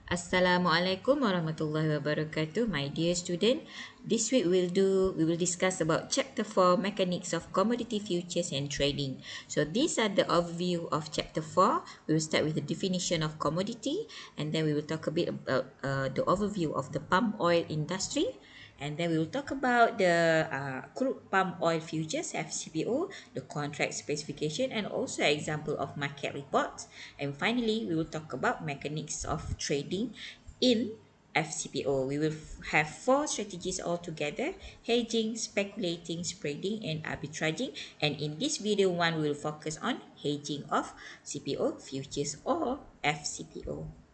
Assalamualaikum warahmatullahi wabarakatuh, my dear student. This week we will discuss about chapter 4, mechanics of commodity futures and trading. So these are the overview of chapter 4. We will start with the definition of commodity, and then we will talk a bit about the overview of the palm oil industry. And then we will talk about the crude palm oil futures FCPO, the contract specification, and also example of market reports. And finally, we will talk about mechanics of trading in FCPO. We will have four strategies altogether: hedging, speculating, spreading, and arbitraging. And in this video one, we will focus on hedging of CPO futures or FCPO.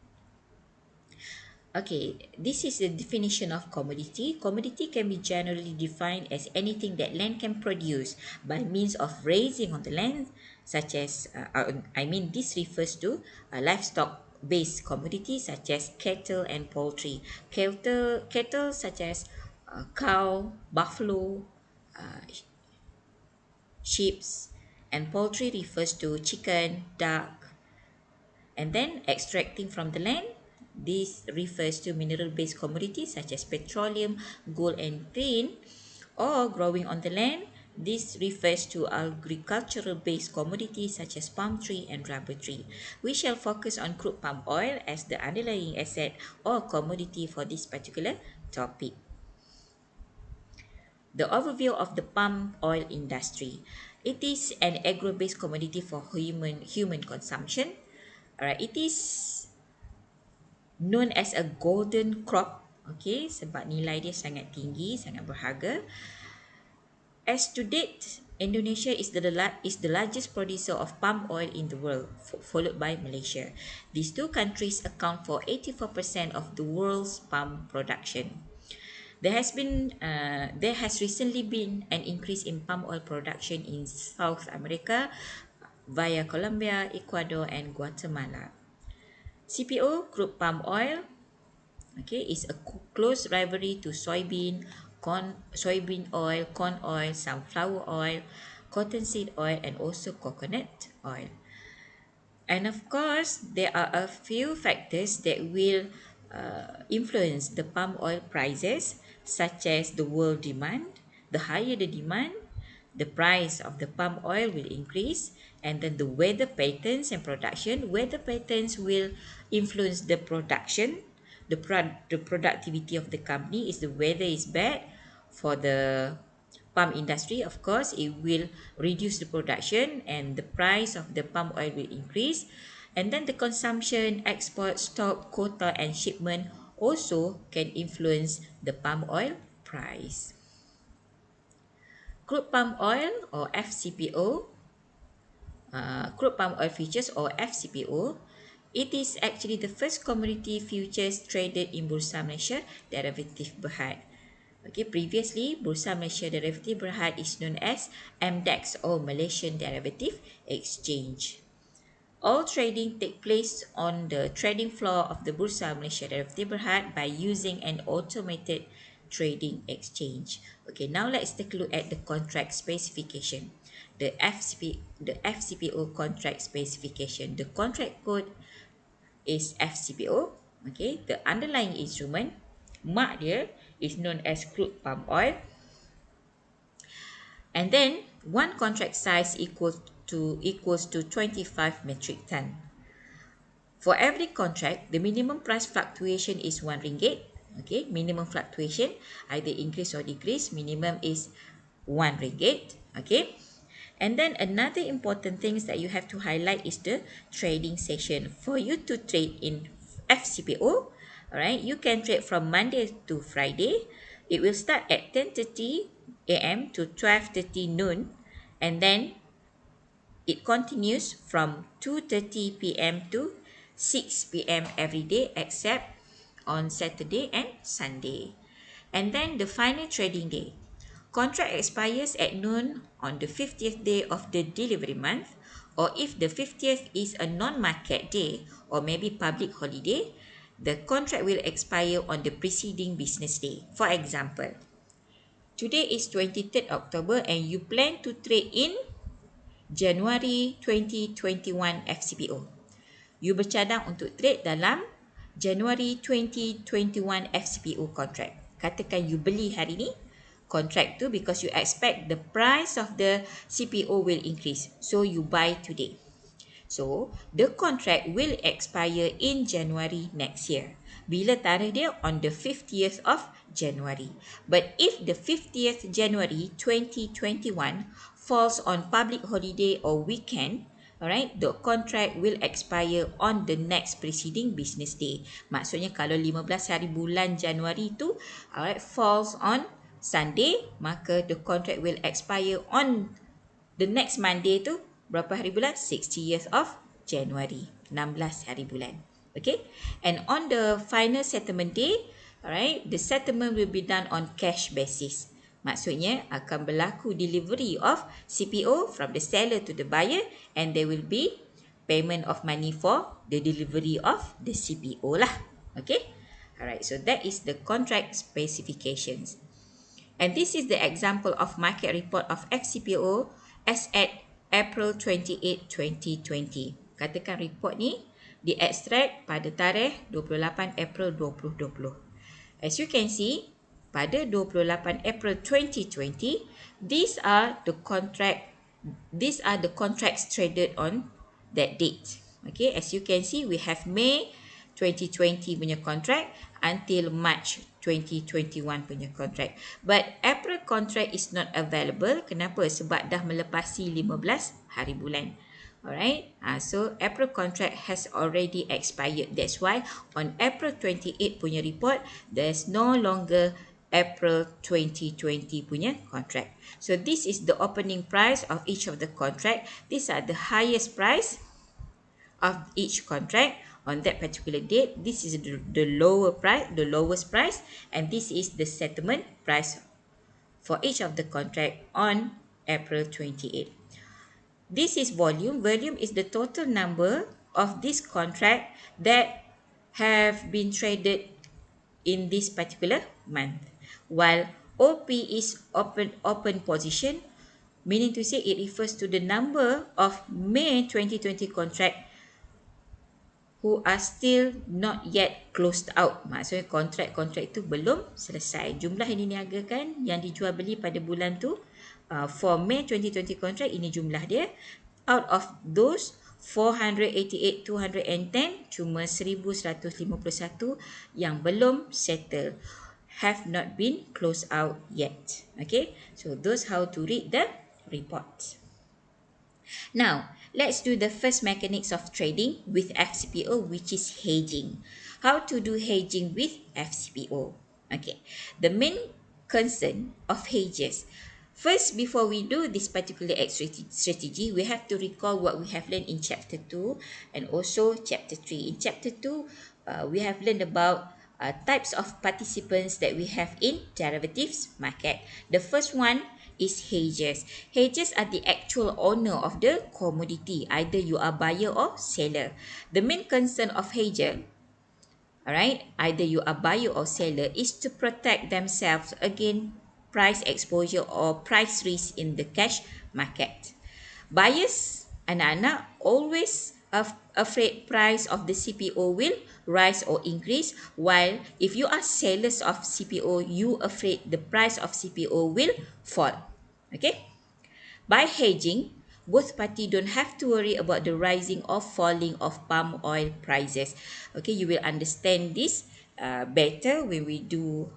Okay, this is the definition of commodity. Commodity can be generally defined as anything that land can produce by means of raising on the land, such as, this refers to livestock-based commodities such as cattle and poultry. Cattle such as cow, buffalo, uh, sheep, and poultry refers to chicken, duck, and then extracting from the land. This refers to mineral-based commodities such as petroleum, gold and tin, or growing on the land. This refers to agricultural-based commodities such as palm tree and rubber tree. We shall focus on crude palm oil as the underlying asset or commodity for this particular topic. The overview of the palm oil industry. It is an agro-based commodity for human consumption. Alright, it is known as a golden crop, okay, sebab nilai dia sangat tinggi, sangat berharga. As to date, Indonesia is the largest producer of palm oil in the world, followed by Malaysia. These two countries account for 84% of the world's palm production. There has recently been an increase in palm oil production in South America via Colombia, Ecuador, and Guatemala. CPO, crude palm oil, okay, is a close rivalry to soybean oil, corn oil, sunflower oil, cottonseed oil, and also coconut oil. And of course, there are a few factors that will influence the palm oil prices, such as the world demand. The higher the demand, the price of the palm oil will increase, and then the weather patterns and production. Weather patterns will influence the production. The productivity of the company is the weather is bad for the palm industry. Of course, it will reduce the production and the price of the palm oil will increase. And then the consumption, export, stock, quota, and shipment also can influence the palm oil price. Crude palm oil or FCPO, crude palm oil futures or FCPO, it is actually the first commodity futures traded in Bursa Malaysia Derivative Berhad. Okay, previously, Bursa Malaysia Derivative Berhad is known as MDEX or Malaysian Derivative Exchange. All trading take place on the trading floor of the Bursa Malaysia Derivative Berhad by using an automated trading exchange. Okay, now let's take a look at the contract specification. The FCPO contract specification. The contract code is FCPO. Okay, the underlying instrument, mark dia, is known as crude palm oil. And then one contract size equals to 25 metric ton. For every contract, the minimum price fluctuation is RM1. Okay, minimum fluctuation either increase or decrease. Minimum is RM1. Okay. And then another important things that you have to highlight is the trading session. For you to trade in FCPO, alright, you can trade from Monday to Friday. It will start at 10:30 a.m. to 12:30 noon, and then it continues from 2:30 p.m. to 6 p.m. every day except on Saturday and Sunday. And then the final trading day. Contract expires at noon on the 50th day of the delivery month, or if the 50th is a non-market day or maybe public holiday, the contract will expire on the preceding business day. For example, today is 23rd October and you plan to trade in January 2021 FCPO. You bercadang untuk trade dalam January 2021 FCPO contract. Katakan you beli hari ni contract tu because you expect the price of the CPO will increase. So you buy today. So, the contract will expire in January next year. Bila tarikh dia? On the 50th of January. But if the 50th January 2021 falls on public holiday or weekend, alright, the contract will expire on the next preceding business day. Maksudnya kalau 15 hari bulan Januari tu, alright, falls on Sunday, maka the contract will expire on the next Monday tu berapa hari bulan? 60th of January. 16 hari bulan. Okay. And on the final settlement day, alright, the settlement will be done on cash basis. Maksudnya akan berlaku delivery of CPO from the seller to the buyer and there will be payment of money for the delivery of the CPO lah. Okay. Alright, so that is the contract specifications. And this is the example of market report of FCPO as at April 28, 2020. Katakan report ni di-extract pada tarikh 28 April 2020. As you can see, pada 28 April 2020, these are the contracts traded on that date. Okay, as you can see, we have May 2020 punya contract until March 2021 punya contract. But April contract is not available. Kenapa? Sebab dah melepasi 15 hari bulan. Alright, so April contract has already expired. That's why on April 28 punya report, there's no longer April 2020 punya contract. So this is the opening price of each of the contract. These are the highest price of each contract on that particular date. This is the lowest price, and this is the settlement price for each of the contract on April 28. This is volume. Volume is the total number of this contract that have been traded in this particular month. While OP is open position, meaning to say it refers to the number of May 2020 contract who are still not yet closed out. Maksudnya kontrak-kontrak itu belum selesai. Jumlah yang diniagakan yang dijual beli pada bulan tu for May 2020 contract, ini jumlah dia. Out of those 488,210, cuma 1,151 yang belum settle, have not been closed out yet. Okay, so those how to read the report. Now, let's do the first mechanics of trading with FCPO, which is hedging. How to do hedging with FCPO? Okay, the main concern of hedges. First, before we do this particular strategy, we have to recall what we have learned in Chapter 2 and also Chapter 3. In Chapter 2, we have learned about types of participants that we have in derivatives market. The first one is hedgers. Hedgers are the actual owner of the commodity. Either you are buyer or seller. The main concern of hedger, alright, either you are buyer or seller, is to protect themselves against price exposure or price risk in the cash market. Buyers, anak-anak, always afraid price of the CPO will rise or increase, while if you are sellers of CPO, you afraid the price of CPO will fall. Okay, by hedging, both party don't have to worry about the rising or falling of palm oil prices. Okay, you will understand this better when we do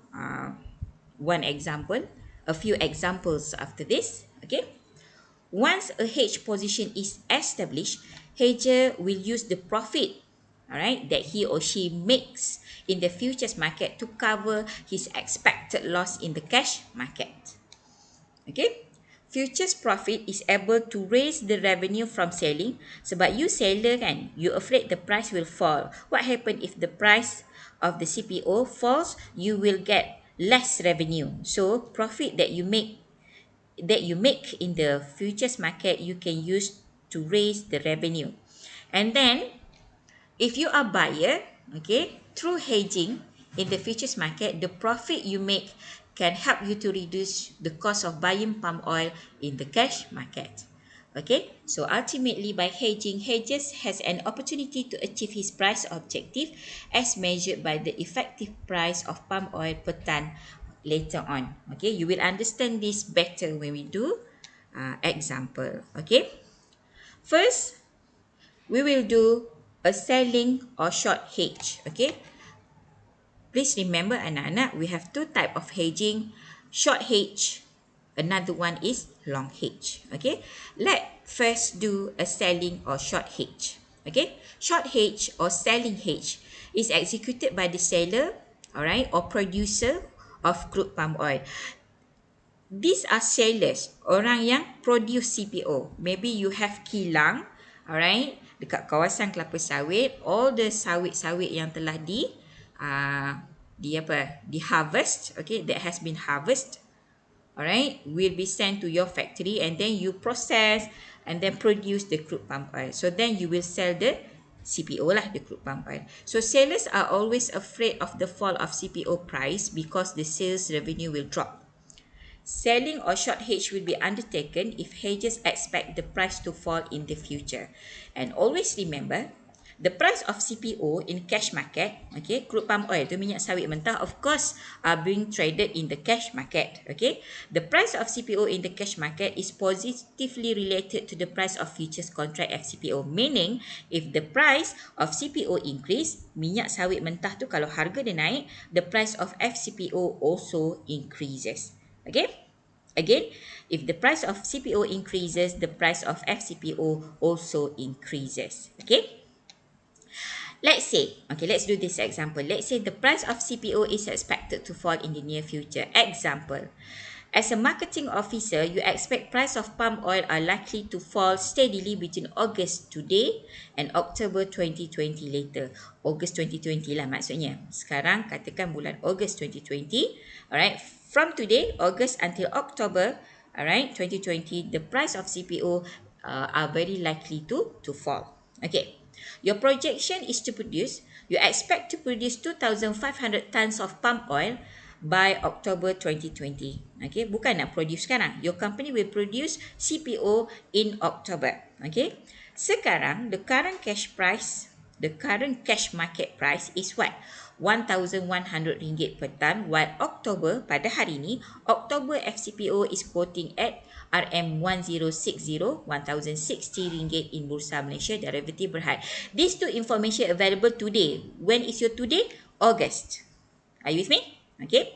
one example, a few examples after this. Okay, once a hedge position is established, hedger will use the profit, alright, that he or she makes in the futures market to cover his expected loss in the cash market. Okay, futures profit is able to raise the revenue from selling. Sebab you seller kan, you afraid the price will fall. What happen if the price of the CPO falls? You will get less revenue. So profit that you make in the futures market, you can use to raise the revenue. And then if you are buyer, okay, through hedging in the futures market, the profit you make can help you to reduce the cost of buying palm oil in the cash market. Okay, so ultimately by hedging, hedges has an opportunity to achieve his price objective as measured by the effective price of palm oil per ton later on. Okay, you will understand this better when we do example. Okay, first we will do a selling or short hedge. Okay, please remember anak-anak, we have two type of hedging, short hedge, another one is long hedge. Okay, let first do a selling or short hedge. Okay, short hedge or selling hedge is executed by the seller, alright, or producer of crude palm oil. These are sellers, orang yang produce CPO. Maybe you have kilang, alright, dekat kawasan kelapa sawit, all the sawit-sawit yang telah di harvest, okay, that has been harvest, alright, will be sent to your factory and then you process and then produce the crude palm oil. So then you will sell the CPO lah, the crude palm oil. So sellers are always afraid of the fall of CPO price because the sales revenue will drop. Selling or short hedge will be undertaken if hedgers expect the price to fall in the future. And always remember, the price of CPO in cash market, okay, crude palm oil, tu minyak sawit mentah, of course, are being traded in the cash market, okay. The price of CPO in the cash market is positively related to the price of futures contract FCPO, meaning if the price of CPO increase, minyak sawit mentah tu kalau harga dia naik, the price of FCPO also increases. Okay? Again, if the price of CPO increases, the price of FCPO also increases. Okay? Let's say, okay, let's do this example. Let's say the price of CPO is expected to fall in the near future. Example, as a marketing officer, you expect price of palm oil are likely to fall steadily between August today and October 2020 later. August 2020 lah maksudnya. Sekarang katakan bulan August 2020. Alright, from today, August until October, alright, 2020, the price of CPO are very likely to fall. Okay. Your projection is to produce, you expect to produce 2,500 tons of palm oil by October 2020. Okay, bukan nak produce sekarang. Your company will produce CPO in October. Okay, sekarang the current cash market price is what? RM1,100 per ton, while October, pada hari ini, October FCPO is quoting at RM1060, RM1,060 in Bursa Malaysia Derivative Berhad. These two information available today. When is your today? August. Are you with me? Okay.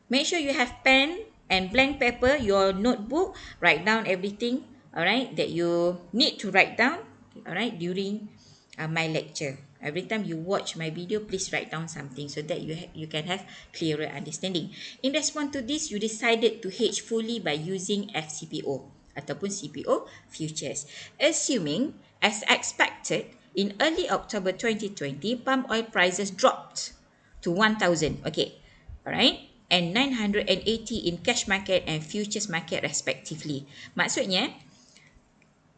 Make sure you have pen and blank paper, your notebook, write down everything, alright, that you need to write down, alright, during my lecture. Every time you watch my video, please write down something so that you can have clearer understanding. In response to this, you decided to hedge fully by using FCPO ataupun CPO futures. Assuming, as expected, in early October 2020, palm oil prices dropped to 1,000. Okay, alright, and 980 in cash market and futures market respectively. Maksudnya,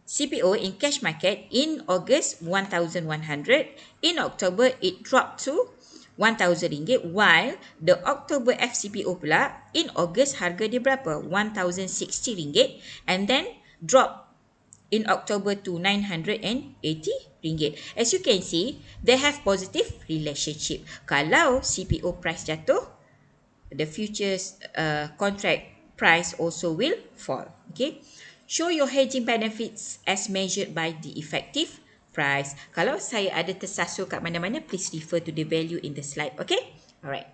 CPO in cash market in August 1,100, in October it dropped to RM1,000, while the October FCPO pula in August harga dia berapa? RM1,060 and then drop in October to RM980. As you can see, they have positive relationship. Kalau CPO price jatuh, the futures contract price also will fall. Okay. Show your hedging benefits as measured by the effective price. Kalau saya ada tersasul kat mana-mana, please refer to the value in the slide. Okay. Alright.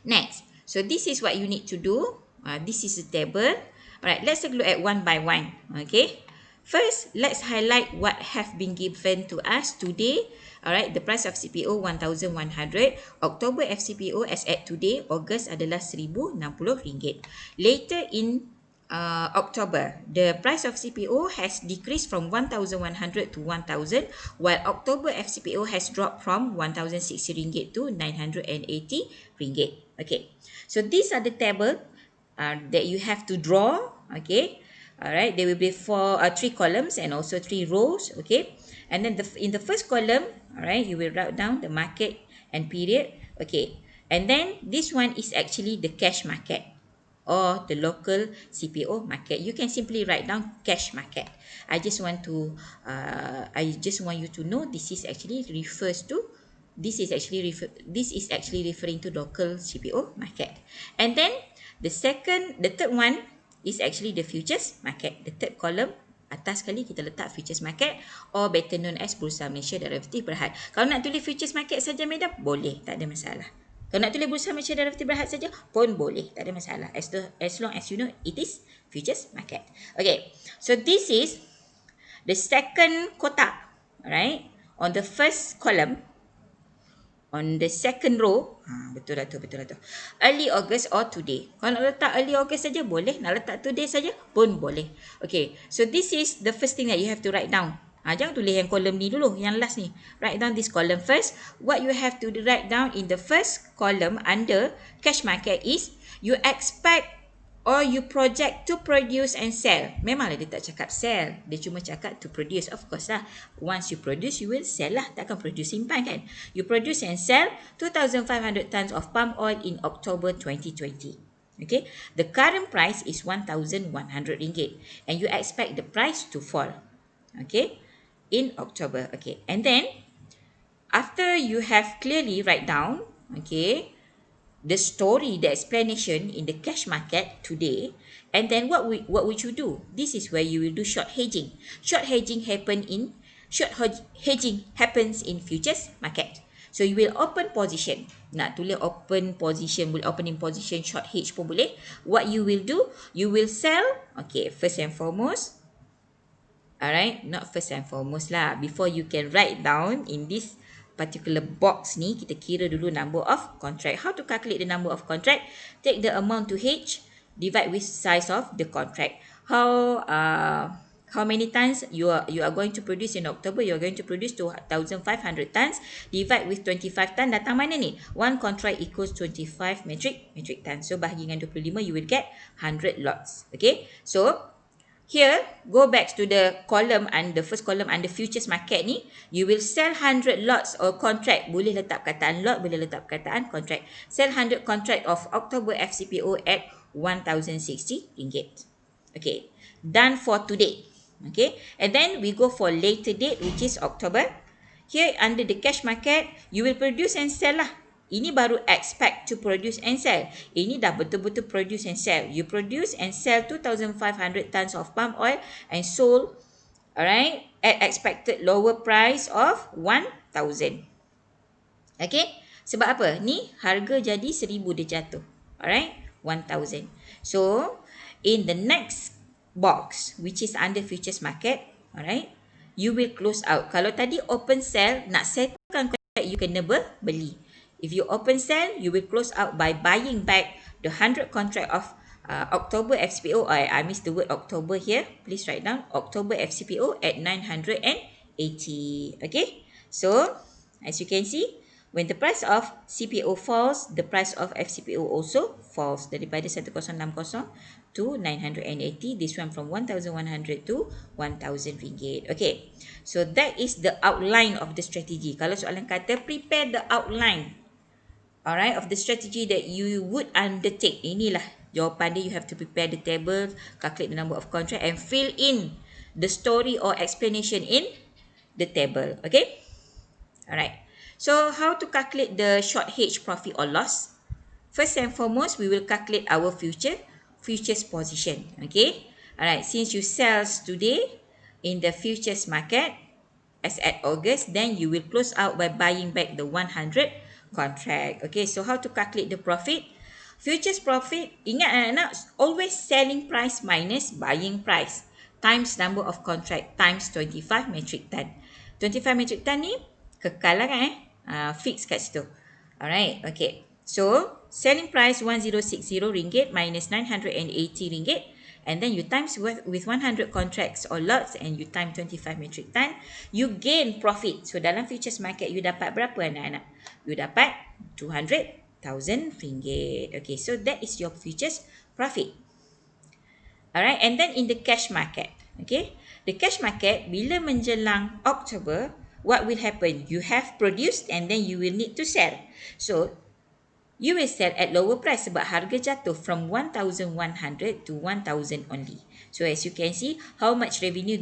Next. So this is what you need to do. This is a table. Alright. Let's take a look at one by one. Okay. First, let's highlight what have been given to us today. Alright, the price of CPO 1,100. October FCPO as at today, August adalah RM1,060. Later in October, the price of CPO has decreased from 1,100 to 1,000, while October FCPO has dropped from RM1,060 to RM980. Okay, so these are the table that you have to draw. Okay. Alright, there will be three columns and also 3 rows. Okay, and then in the first column, alright, you will write down the market and period. Okay, and then this one is actually the cash market. or the local CPO market. You can simply write down cash market. I just want you to know this is actually referring to local CPO market. And then the third one is actually the futures market. The third column atas sekali kita letak futures market, or better known as Bursa Malaysia Derivative Berhad. Kalau nak tulis futures market saja madam, boleh, tak ada masalah. Kalau nak tulis Bursa Malaysia Derivative Berhad saja pun boleh, tak ada masalah. As long as you know it is futures market. Okay, so this is the second kotak, alright? On the first column, on the second row, betul lah tu. Early August or today. Kalau nak letak early August saja boleh, nak letak today saja pun boleh. Okay, so this is the first thing that you have to write down. Jangan tulis yang column ni dulu, yang last ni. Write down this column first. What you have to write down in the first column under cash market is you expect or you project to produce and sell. Memanglah dia tak cakap sell. Dia cuma cakap to produce. Of course lah. Once you produce, you will sell lah. Takkan produce simpan kan. You produce and sell 2,500 tons of palm oil in October 2020. Okay. The current price is RM1,100. And you expect the price to fall. Okay. In October. Okay. And then, after you have clearly write down, okay, the story, the explanation in the cash market today, and then what would you do? This is where you will do short hedging. Short hedging happens in futures market. So you will open position. Nak tulis open position, boleh opening position, short hedge pun boleh. What you will do? You will sell. Okay, first and foremost. Alright, not first and foremost lah. Before you can write down in this particular box ni, kita kira dulu number of contract. How to calculate the number of contract? Take the amount to hedge, divide with size of the contract. How many tons you are going to produce in October? You are going to produce 2,500 tons. Divide with 25 tons. Datang mana ni? One contract equals 25 metric tons. So bahagi dengan 25, you will get 100 lots. Okay. So here, go back to the column and the first column under futures market ni, you will sell 100 lots or contract. Boleh letak perkataan lot, boleh letak perkataan contract. Sell 100 contract of October FCPO at RM1,060. Okay, done for today. Okay, and then we go for later date, which is October. Here under the cash market, you will produce and sell lah. Ini baru expect to produce and sell. Ini dah betul-betul produce and sell. You produce and sell 2,500 tons of palm oil and sold, alright, at expected lower price of 1,000. Okay, sebab apa? Ni harga jadi 1,000 dia jatuh. Alright, 1,000. So, in the next box, which is under futures market, alright, you will close out. Kalau tadi open sell, nak settlekan contract, you kena beli. If you open sell, you will close out by buying back the 100 contract of October FCPO. I missed the word October here. Please write down October FCPO at 980. Okay. So, as you can see, when the price of CPO falls, the price of FCPO also falls. Daripada 1060 to 980. This one from 1,100 to 1,000 ringgit. Okay. So, that is the outline of the strategy. Kalau soalan kata, prepare the outline, alright, of the strategy that you would undertake. Inilah jawapan dia. You have to prepare the table, calculate the number of contract and fill in the story or explanation in the table. Okay? Alright. So, how to calculate the short hedge profit or loss? First and foremost, we will calculate our futures position. Okay? Alright. Since you sell today in the futures market as at August, then you will close out by buying back the 100 contract. Okay, so how to calculate the profit? Futures profit, ingat anak-anak, always selling price minus buying price times number of contract times 25 metric ton. 25 metric ton ni kekal lah kan fix kat situ. Alright, okay. So, selling price RM1,060 minus RM980. And then you times with 100 contracts or lots and you time 25 metric ton, you gain profit. So, dalam futures market, you dapat berapa anak-anak? You dapat RM200,000. Okay, so that is your futures profit. Alright, and then in the cash market, okay, the cash market, bila menjelang October, what will happen? You have produced and then you will need to sell. So, you will sell at lower price sebab harga jatuh from 1,100 to 1,000 only. So as you can see, how much revenue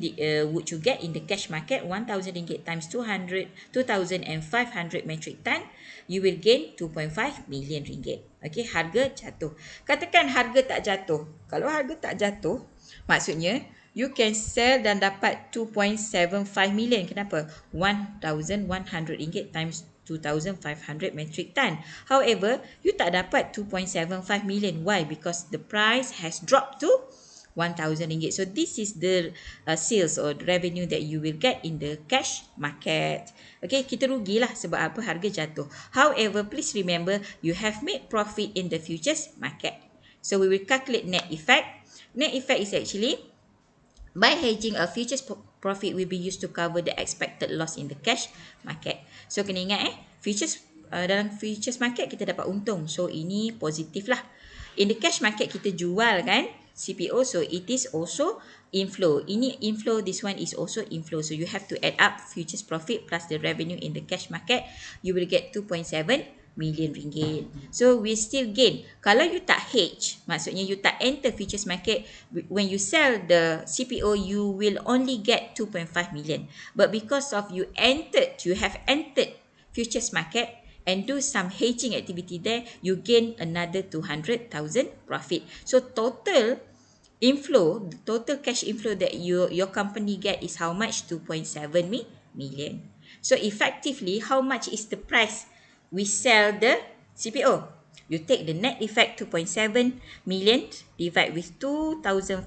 would you get in the cash market? 1,000 ringgit times 2,500 metric ton, you will gain 2.5 million ringgit. Okay, harga jatuh. Katakan harga tak jatuh. Kalau harga tak jatuh, maksudnya you can sell dan dapat 2.75 million. Kenapa? 1,100 ringgit times 2,500 metric ton. However, you tak dapat 2.75 million. Why? Because the price has dropped to 1,000 ringgit. So this is the sales or the revenue that you will get in the cash market. Okay, kita rugilah sebab apa? Harga jatuh. However, please remember you have made profit in the futures market. So we will calculate net effect. Net effect is actually by hedging, a futures profit will be used to cover the expected loss in the cash market. So kena ingat futures dalam futures market kita dapat untung. So ini positif lah. In the cash market kita jual kan CPO, so it is also inflow. Ini inflow, this one is also inflow. So you have to add up futures profit plus the revenue in the cash market. You will get 2.7 million ringgit. So we still gain. Kalau you tak hedge, maksudnya you tak enter futures market, when you sell the CPO, you will only get 2.5 million. But because of you have entered futures market and do some hedging activity there, you gain another 200,000 profit. So total inflow, the total cash inflow that your company get is how much? 2.7 million. So effectively, how much is the price we sell the CPO? You take the net effect 2.7 million divide with 2,500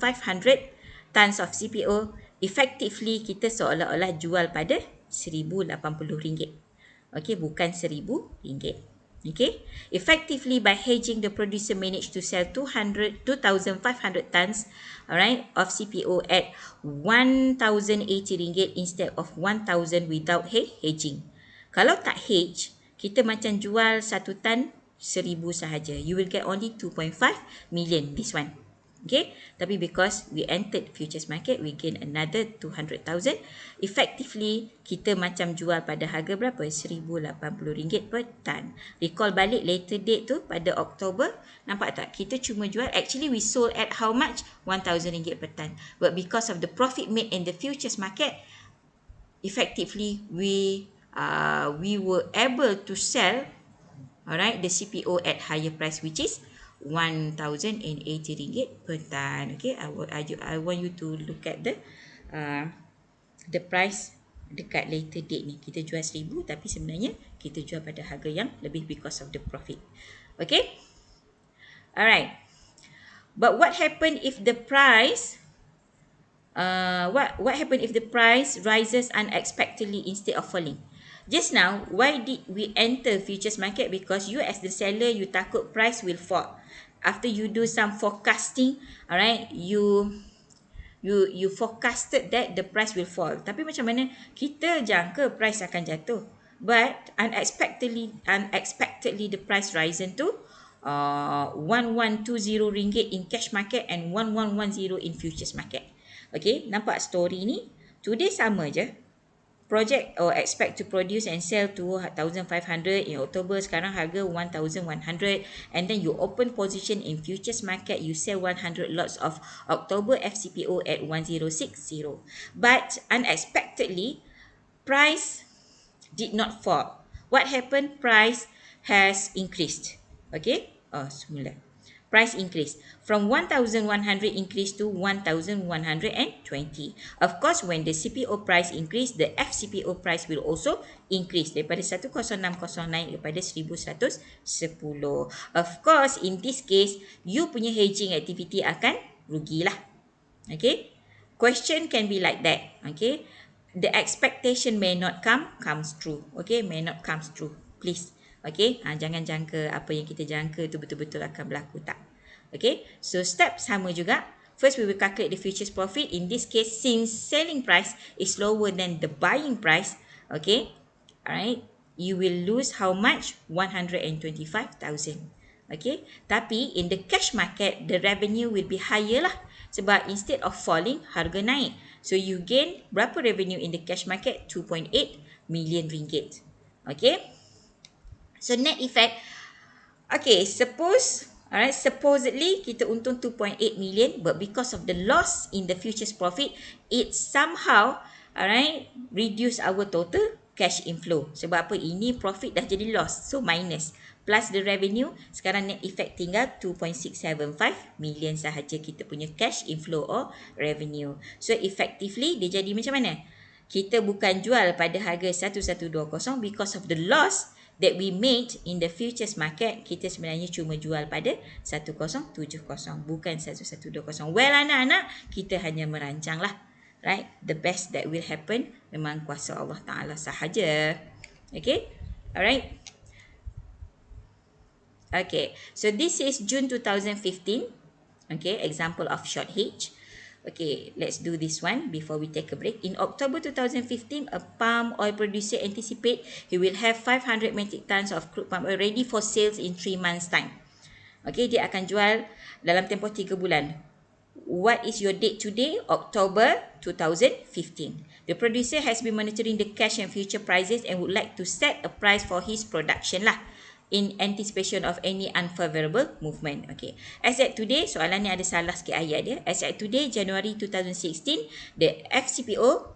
tons of CPO. Effectively, kita seolah-olah jual pada RM1,080. Okay, bukan RM1,000. Okay, effectively by hedging, the producer managed to sell 2,500 tons, alright, of CPO at RM1,080 instead of 1,000 without hedging. Kalau tak hedge, kita macam jual 1 tan 1,000 sahaja. You will get only 2.5 million this one. Okay, tapi because we entered futures market, we gain another 200,000. Effectively, kita macam jual pada harga berapa? RM1,080 per tan. Recall balik later date tu pada Oktober. Nampak tak? Kita cuma jual, actually we sold at how much? RM1,000 per tan. But because of the profit made in the futures market, effectively we were able to sell, alright, the CPO at higher price, which is RM1,080 per tan. Okay, I want you to look at the price dekat later date ni. Kita jual 1,000 tapi sebenarnya kita jual pada harga yang lebih because of the profit. Okay, alright. But what happen if the price what happen if the price rises unexpectedly instead of falling? Just now, why did we enter futures market? Because you as the seller, you takut price will fall. After you do some forecasting, alright, you forecasted that the price will fall. Tapi macam mana kita jangka price akan jatuh, but unexpectedly the price risen to 1,120 ringgit in cash market and 1,110 in futures market. Okay, nampak story ni? Today sama je. Project or expect to produce and sell 2,500 in October, sekarang harga 1,100, and then you open position in futures market, you sell 100 lots of October FCPO at 1,060. But unexpectedly, price did not fall. What happened? Price has increased. Okay? Oh, semula. Price increase from 1,100 increase to 1,120. Of course, when the CPO price increase, the FCPO price will also increase daripada 1,060 naik kepada 1,110. Of course, in this case, you punya hedging activity akan rugilah. Okay? Question can be like that. Okay? The expectation may not comes true. Okay? May not comes true. Please. Okay, jangan jangka apa yang kita jangka tu betul-betul akan berlaku, tak. Okay, so step sama juga. First, we will calculate the futures profit. In this case, since selling price is lower than the buying price, okay, alright, you will lose how much? 125,000. Okay, tapi in the cash market, the revenue will be higher lah. Sebab instead of falling, harga naik. So you gain berapa revenue in the cash market? 2.8 million ringgit. Okay. So net effect, Okay, supposedly kita untung 2.8 million, but because of the loss in the futures profit, it somehow, alright, reduce our total cash inflow. Sebab apa? Ini profit dah jadi loss, so minus. Plus the revenue, sekarang net effect tinggal 2.675 million sahaja kita punya cash inflow or revenue. So effectively, dia jadi macam mana? Kita bukan jual pada harga 1120 because of the loss that we made in the futures market. Kita sebenarnya cuma jual pada 1070, bukan 1120. Well anak-anak, kita hanya merancang lah, right? The best that will happen memang kuasa Allah Ta'ala sahaja. Okay, alright. Okay, so this is June 2015. Okay, example of short hedge. Okay, let's do this one before we take a break. In October 2015, a palm oil producer anticipate he will have 500 metric tons of crude palm oil ready for sales in 3 months time. Okay, dia akan jual dalam tempoh 3 bulan. What is your date today? October 2015. The producer has been monitoring the cash and future prices and would like to set a price for his production lah, in anticipation of any unfavorable movement. Okay. As at today, soalan ni ada salah sikit ayat dia. As at today, January 2016, the FCPO,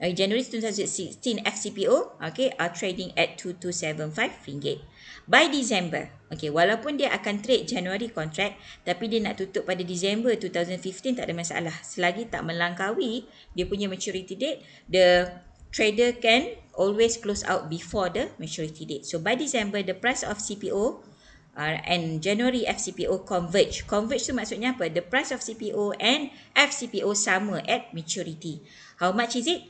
January 2016 FCPO, okay, are trading at 2275 ringgit. By December, okay, walaupun dia akan trade January contract, tapi dia nak tutup pada December 2015, tak ada masalah. Selagi tak melangkaui dia punya maturity date, the trader can always close out before the maturity date. So by December, the price of CPO and January FCPO converge. Converge tu maksudnya apa? The price of CPO and FCPO sama at maturity. How much is it?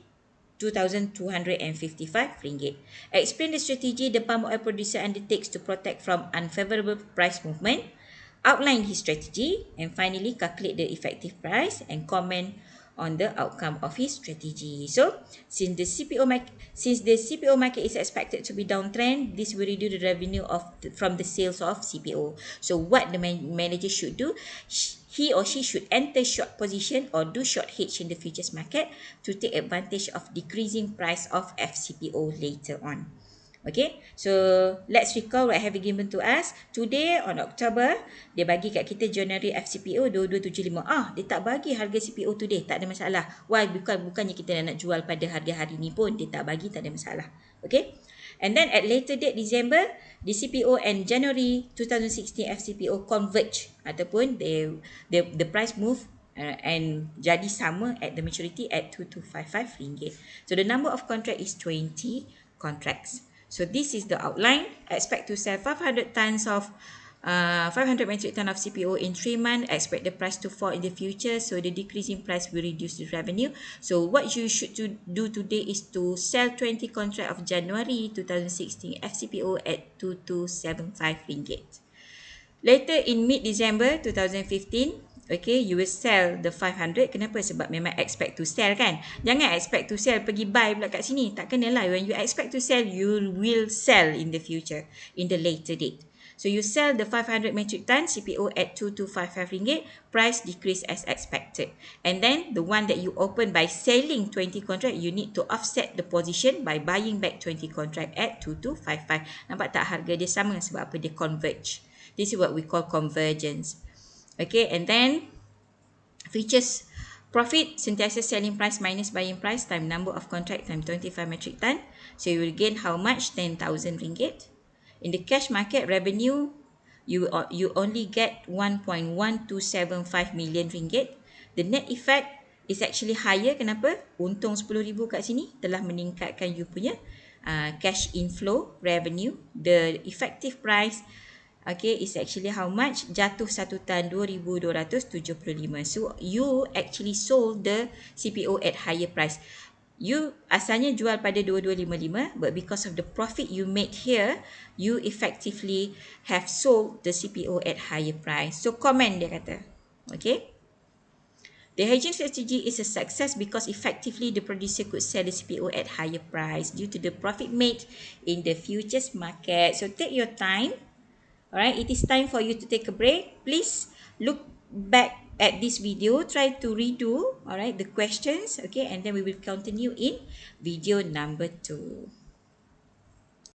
2,255 ringgit. Explain the strategy the palm oil producer undertakes to protect from unfavorable price movement. Outline his strategy, and finally calculate the effective price and comment on the outcome of his strategy. So, since the CPO market is expected to be downtrend, this will reduce the revenue from the sales of CPO. So, what the manager should do? He or she should enter short position or do short hedge in the futures market to take advantage of decreasing price of FCPO later on. Okay, so let's recall what have been given to us. Today on October, dia bagi kat kita January FCPO 2275. Dia tak bagi harga CPO today, tak ada masalah. Why? Bukannya kita nak jual pada harga hari ni pun, dia tak bagi, tak ada masalah. Okay, and then at later date December, the CPO and January 2016 FCPO converge ataupun the price move and jadi sama at the maturity at 2255 ringgit. So the number of contract is 20 contracts. So this is the outline. Expect to sell 500 tons of 500 metric ton of CPO in 3 months. Expect the price to fall in the future. So the decrease in price will reduce the revenue. So what you should do today is to sell 20 contract of January 2016 FCPO at 2275 ringgit. Later in mid-December 2015, okay, you will sell the 500. Kenapa? Sebab memang expect to sell kan. Jangan expect to sell pergi buy pula kat sini. Tak kenalah. When you expect to sell, you will sell in the future, in the later date. So you sell the 500 metric ton CPO at 2255 ringgit. Price decrease as expected. And then the one that you open by selling 20 contract, you need to offset the position by buying back 20 contract at 2255. Nampak tak harga dia sama? Sebab apa? Dia converge. This is what we call convergence. Okay, and then futures profit, sentiasa selling price minus buying price time number of contract time 25 metric ton. So you will gain how much? 10,000 ringgit. In the cash market revenue, you only get 1.1275 million ringgit. The net effect is actually higher. Kenapa? Untung 10,000 kat sini telah meningkatkan you punya cash inflow revenue. The effective price, okay, is actually how much? Jatuh 1 tan 2,275. So you actually sold the CPO at higher price. You asalnya jual pada 2255, but because of the profit you made here, you effectively have sold the CPO at higher price. So comment dia kata. Okay. The hedging strategy is a success because effectively the producer could sell the CPO at higher price due to the profit made in the futures market. So take your time. Alright, it is time for you to take a break. Please look back at this video, try to redo, alright, the questions, okay, and then we will continue in video number 2.